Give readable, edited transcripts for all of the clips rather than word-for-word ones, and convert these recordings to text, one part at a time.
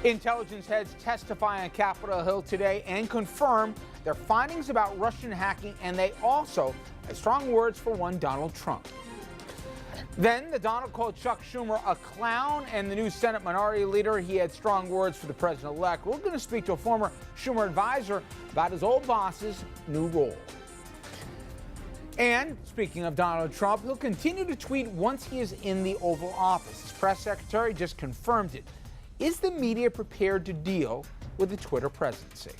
Intelligence heads testify on Capitol Hill today and confirm their findings about Russian hacking, and they also have strong words for one Donald Trump. Then the Donald called Chuck Schumer a clown, and the new Senate Minority Leader, he had strong words for the president-elect. We're going to speak to a former Schumer advisor about his old boss's new role. And speaking of Donald Trump, he'll continue to tweet once he is in the Oval Office. His press secretary just confirmed it. Is the media prepared to deal with the Twitter presidency?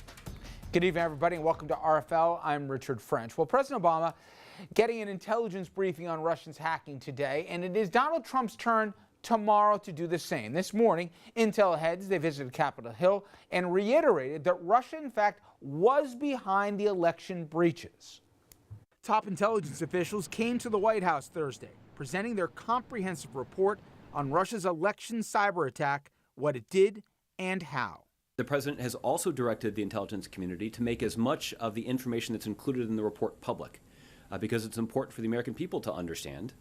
Good evening, everybody, and welcome to RFL. I'm Richard French. Well, President Obama getting an intelligence briefing on Russians hacking today, and it is Donald Trump's turn tomorrow to do the same. This morning, Intel heads, they visited Capitol Hill and reiterated that Russia, in fact, was behind the election breaches. Top intelligence officials came to the White House Thursday, presenting their comprehensive report on Russia's election cyber attack, what it did, and how. The president has also directed the intelligence community to make as much of the information that's included in the report public, because it's important for the American people to understand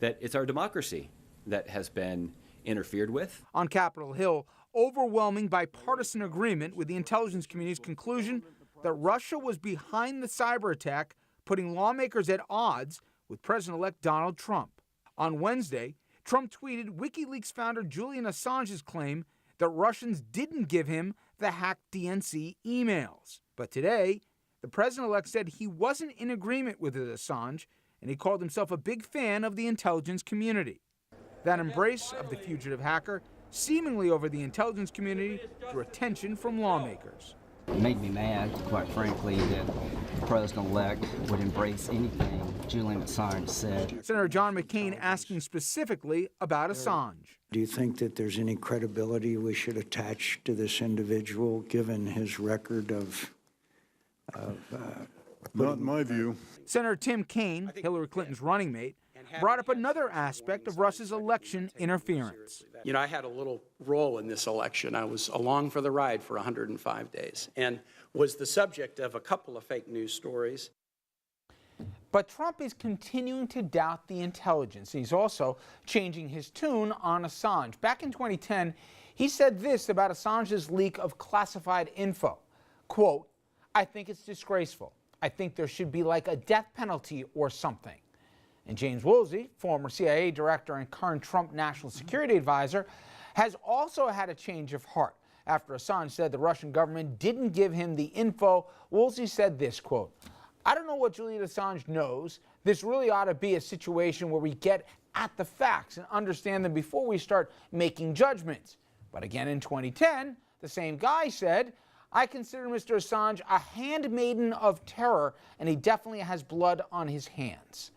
that it's our democracy that has been interfered with. On Capitol Hill, overwhelming bipartisan agreement with the intelligence community's conclusion that Russia was behind the cyber attack, putting lawmakers at odds with President-elect Donald Trump. On Wednesday, Trump tweeted WikiLeaks founder Julian Assange's claim that Russians didn't give him the hacked DNC emails. But today, the president-elect said he wasn't in agreement with Assange, and he called himself a big fan of the intelligence community. That embrace of the fugitive hacker, seemingly over the intelligence community, drew attention from lawmakers. It made me mad, quite frankly, that the president-elect would embrace anything Julian Assange said. Senator John McCain asking specifically about Assange. Do you think that there's any credibility we should attach to this individual, given his record of Not in my view. Senator Tim Kaine, Hillary Clinton's running mate, brought up another aspect of Russia's election interference. You know, I had a little role in this election. I was along for the ride for 105 days and was the subject of a couple of fake news stories. But Trump is continuing to doubt the intelligence. He's also changing his tune on Assange. Back in 2010, he said this about Assange's leak of classified info. Quote, "I think it's disgraceful. I think there should be like a death penalty or something." And James Woolsey, former CIA director and current Trump national security advisor, has also had a change of heart. After Assange said the Russian government didn't give him the info, Woolsey said this, quote, "I don't know what Julian Assange knows. This really ought to be a situation where we get at the facts and understand them before we start making judgments." But again in 2010, the same guy said, "I consider Mr. Assange a handmaiden of terror, and he definitely has blood on his hands."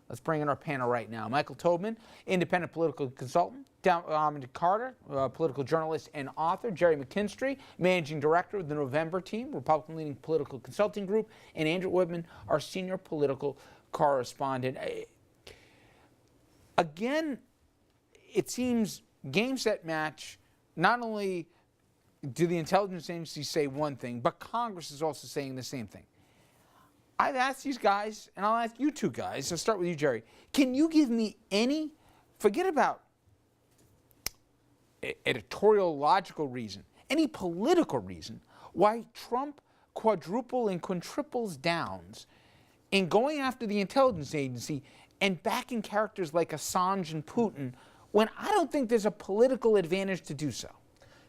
Let's bring in our panel right now. Michael Tobman, independent political consultant. Dominic Carter, political journalist and author. Jerry McKinstry, managing director of the November Team, Republican-leaning political consulting group. And Andrew Whitman, our senior political correspondent. Again, it seems game, set, match. Not only do the intelligence agencies say one thing, but Congress is also saying the same thing. I've asked these guys, and I'll ask you two guys. I'll start with you, Jerry. Can you give me any, forget about editorial, logical reason, any political reason why Trump quadruple and quintruples downs in going after the intelligence agency and backing characters like Assange and Putin when I don't think there's a political advantage to do so?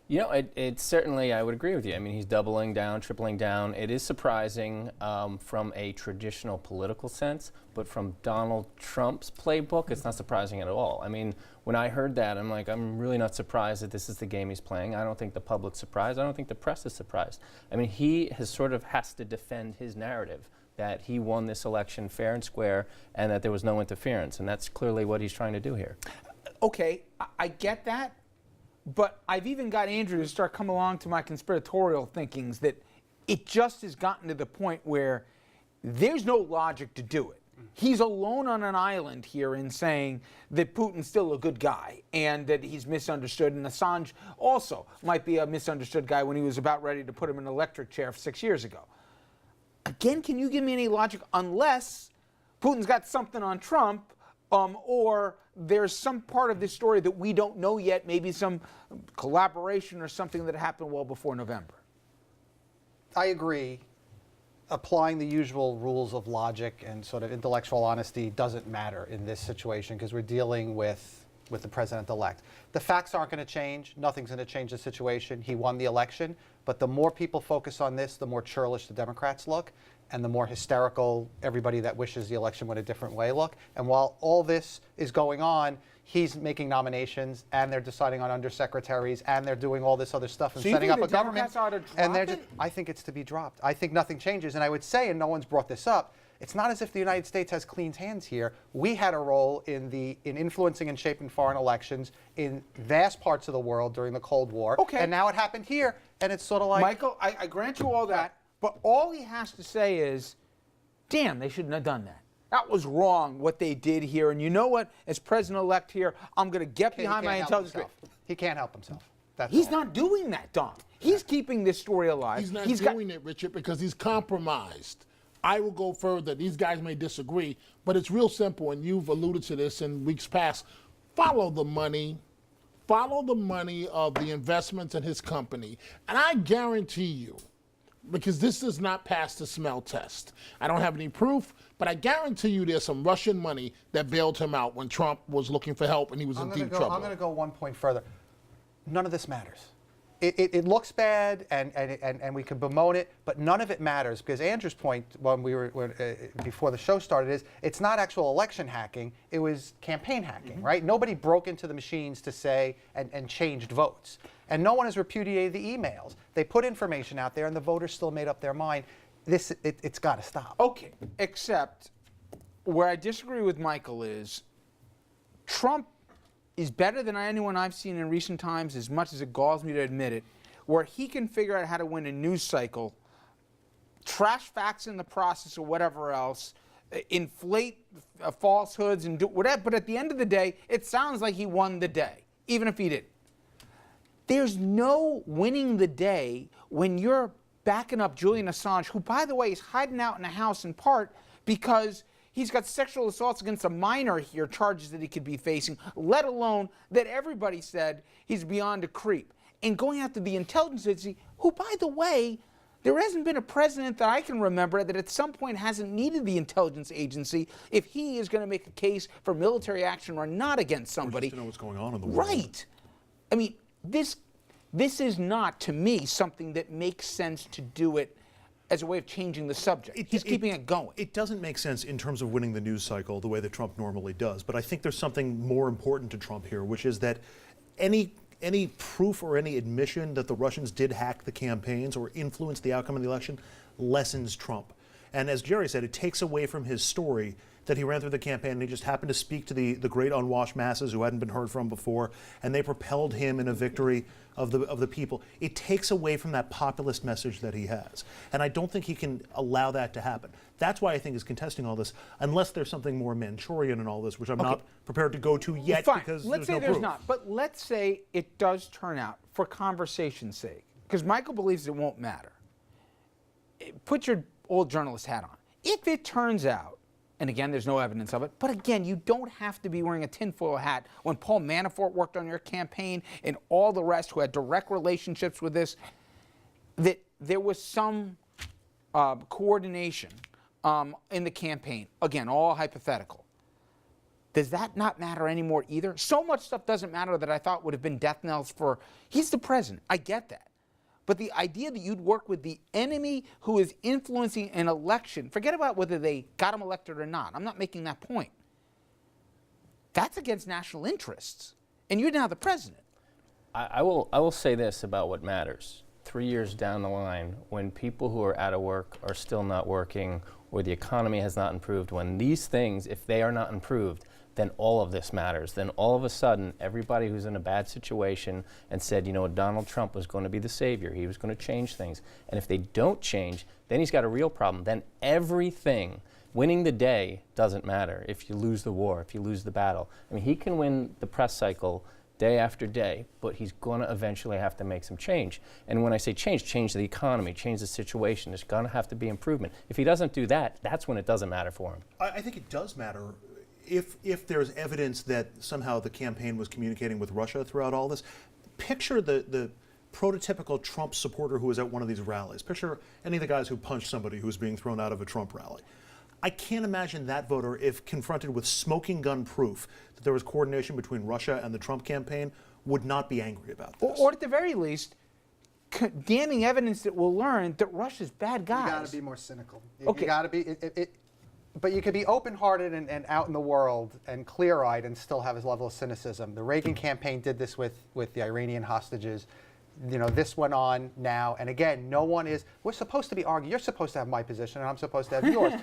You know, it certainly, I would agree with you. I mean, he's doubling down, tripling down. It is surprising from a traditional political sense, but from Donald Trump's playbook, it's not surprising at all. I mean, when I heard that, I'm like, I'm really not surprised that this is the game he's playing. I don't think the public's surprised. I don't think the press is surprised. I mean, he has to defend his narrative that he won this election fair and square and that there was no interference, and that's clearly what he's trying to do here. Okay, I get that. But I've even got Andrew to start coming along to my conspiratorial thinkings that it just has gotten to the point where there's no logic to do it. He's alone on an island here in saying that Putin's still a good guy and that he's misunderstood, and Assange also might be a misunderstood guy when he was about ready to put him in an electric chair 6 years ago. Again, can you give me any logic unless Putin's got something on Trump or there's some part of this story that we don't know yet, maybe some collaboration or something that happened well before November. I agree. Applying the usual rules of logic and sort of intellectual honesty doesn't matter in this situation because we're dealing with the president-elect. The facts aren't going to change. Nothing's going to change the situation. He won the election. But the more people focus on this, the more churlish the Democrats look, and the more hysterical everybody that wishes the election went a different way look. And while all this is going on, he's making nominations, and they're deciding on undersecretaries, and they're doing all this other stuff and So you setting think up the a government. Democrats ought to And drop they're it? I think it's to be dropped. I think nothing changes. And I would say, and no one's brought this up, it's not as if the United States has clean hands here. We had a role in influencing and shaping foreign elections in vast parts of the world during the Cold War. Okay. And now it happened here, and it's sort of like Michael, I grant you all that, but all he has to say is, damn, they shouldn't have done that. That was wrong what they did here. And you know what? As president-elect here, I'm going to get he behind my can't help intelligence. himself. He can't help himself. That's He's all. not doing that, Don. He's keeping this story alive. He's not got- doing it, Richard, because he's compromised. I will go further. These guys may disagree, but it's real simple, and you've alluded to this in weeks past. Follow the money. Follow the money of the investments in his company. And I guarantee you, because this does not pass the smell test. I don't have any proof, but I guarantee you there's some Russian money that bailed him out when Trump was looking for help and he was in deep trouble. I'm going to go one point further. None of this matters. It looks bad, and we can bemoan it, but none of it matters because Andrew's point when before the show started is it's not actual election hacking; it was campaign hacking, right? Nobody broke into the machines to say and changed votes, and no one has repudiated the emails. They put information out there, and the voters still made up their mind. It's got to stop. Okay, except where I disagree with Michael is Trump is better than anyone I've seen in recent times, as much as it galls me to admit it, where he can figure out how to win a news cycle, trash facts in the process or whatever else, inflate falsehoods and do whatever. But at the end of the day, it sounds like he won the day, even if he didn't. There's no winning the day when you're backing up Julian Assange, who, by the way, is hiding out in a house in part because he's got sexual assaults against a minor here, charges that he could be facing, let alone that everybody said he's beyond a creep. And going after the intelligence agency, who, by the way, there hasn't been a president that I can remember that at some point hasn't needed the intelligence agency if he is going to make a case for military action or not against somebody. Or just to know what's going on in the world. Right. I mean, this is not, to me, something that makes sense to do it as a way of changing the subject. He's keeping it going. It doesn't make sense in terms of winning the news cycle the way that Trump normally does. But I think there's something more important to Trump here, which is that any proof or any admission that the Russians did hack the campaigns or influence the outcome of the election lessens Trump. And as Jerry said, it takes away from his story that he ran through the campaign and he just happened to speak to the great unwashed masses who hadn't been heard from before, and they propelled him in a victory of the people. It takes away from that populist message that he has. And I don't think he can allow that to happen. That's why I think he's contesting all this, unless there's something more Manchurian in all this, which I'm not prepared to go to yet. Fine. Because let's say no there's proof. not, but let's say it does turn out, for conversation's sake, because Michael believes it won't matter. Put your old journalist hat on. If it turns out, and again, there's no evidence of it, but again, you don't have to be wearing a tinfoil hat when Paul Manafort worked on your campaign and all the rest who had direct relationships with this, that there was some coordination in the campaign. Again, all hypothetical. Does that not matter anymore either? So much stuff doesn't matter that I thought would have been death knells for, he's the president, I get that. But the idea that you'd work with the enemy who is influencing an election, forget about whether they got him elected or not. I'm not making that point. That's against national interests. And you're now the president. I will say this about what matters. 3 years down the line, when people who are out of work are still not working, or the economy has not improved, when these things, if they are not improved, then all of this matters. Then all of a sudden, everybody who's in a bad situation and said, you know, Donald Trump was going to be the savior, he was going to change things. And if they don't change, then he's got a real problem. Then everything, winning the day doesn't matter if you lose the war, if you lose the battle. I mean, he can win the press cycle day after day, but he's going to eventually have to make some change. And when I say change the economy, change the situation. There's going to have to be improvement. If he doesn't do that, that's when it doesn't matter for him. I think it does matter if there's evidence that somehow the campaign was communicating with Russia throughout all this, picture the prototypical Trump supporter who was at one of these rallies. Picture any of the guys who punched somebody who was being thrown out of a Trump rally. I can't imagine that voter, if confronted with smoking gun proof that there was coordination between Russia and the Trump campaign, would not be angry about this. Or at the very least, damning evidence that we'll learn that Russia's bad guys. You got to be more cynical. Okay. You got to be. But you could be open-hearted and out in the world and clear-eyed and still have his level of cynicism. The Reagan campaign did this with the Iranian hostages. You know, this went on now, and again, no one is. We're supposed to be arguing. You're supposed to have my position, and I'm supposed to have yours.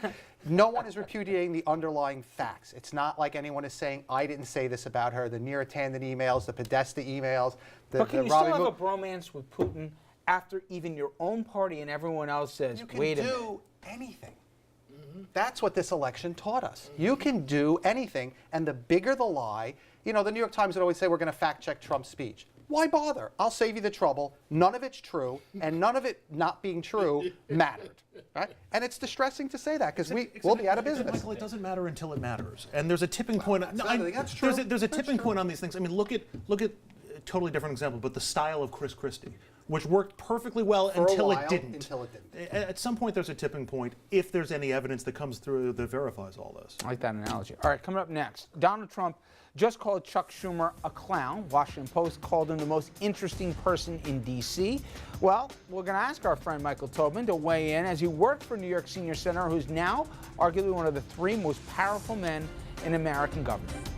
No one is repudiating the underlying facts. It's not like anyone is saying I didn't say this about her. The Neera Tanden emails, the Podesta emails, but can you still have a bromance with Putin after even your own party and everyone else says, "Wait a minute"? You can do anything. That's what this election taught us. You can do anything, and the bigger the lie, you know, the New York Times would always say we're going to fact-check Trump's speech. Why bother? I'll save you the trouble. None of it's true, and none of it not being true mattered. Right? And it's distressing to say that because we'll be out of business. Michael, it doesn't matter until it matters, and there's a tipping point. That's true. There's a tipping point on these things. I mean, look at a totally different example, but the style of Chris Christie, which worked perfectly well until it didn't. Until it didn't. At some point, there's a tipping point if there's any evidence that comes through that verifies all this. I like that analogy. All right, coming up next, Donald Trump just called Chuck Schumer a clown. Washington Post called him the most interesting person in D.C. Well, we're going to ask our friend Michael Tobin to weigh in as he worked for New York Senior Senator, who's now arguably one of the three most powerful men in American government.